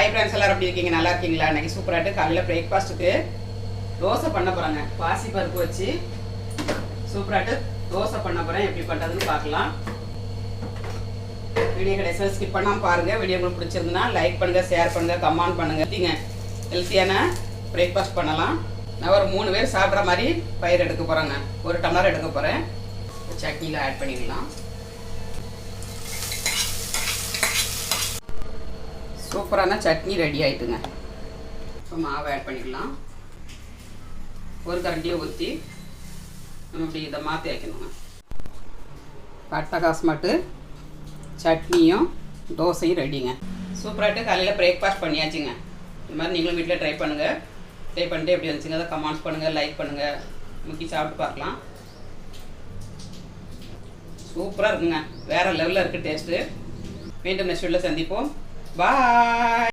Hi friends, எல்லாரும் எப்படி இருக்கீங்க? நல்லா இருக்கீங்களா? இன்னைக்கு சூப்பராகிட்டு காலையில் பிரேக்ஃபாஸ்ட்டுக்கு தோசை பண்ண போகிறாங்க. பாசி பருப்பு வச்சு சூப்பராகிட்டு தோசை பண்ண போகிறேன். எப்படி பண்ணுறதுன்னு பார்க்கலாம். வீடியோ கடைசியில் ஸ்கிப் பண்ணாமல் பாருங்கள். வீடியோ உங்களுக்கு பிடிச்சிருந்துன்னா லைக் பண்ணுங்கள், ஷேர் பண்ணுங்கள், கமெண்ட் பண்ணுங்கள். ஹெல்த்தியான பிரேக்ஃபாஸ்ட் பண்ணலாம். நான் ஒரு 3 பேர் சாப்பிட்ற மாதிரி பயிர் எடுக்க போகிறேங்க. 1 டம்ளர் எடுக்க போகிறேன். சட்னியில் ஆட் பண்ணிக்கலாம். சூப்பரான சட்னி ரெடி ஆகிட்டுங்க. இப்போ மாவை ஆட் பண்ணிக்கலாம். ஒரு கரண்டியை ஊற்றி நம்ம இப்படி இதை மாற்றி வைக்கணுங்க. அட்டகாசம் மட்டும் சட்னியும் தோசையும் ரெடிங்க. சூப்பராகிட்டு காலையில் பிரேக்ஃபாஸ்ட் பண்ணியாச்சுங்க. இந்த மாதிரி நீங்களும் வீட்டில் ட்ரை பண்ணுங்கள். ட்ரை பண்ணிட்டு எப்படி வந்துச்சுங்க அதை கமெண்ட்ஸ் பண்ணுங்கள், லைக் பண்ணுங்கள், முக்கி சாப்பிட்டு பார்க்கலாம். சூப்பராக இருக்குங்க. வேறு லெவலில் இருக்குது டேஸ்ட்டு. மீண்டும் நெக்ஸ்ட் வீடியோவில் சந்திப்போம். பாய்.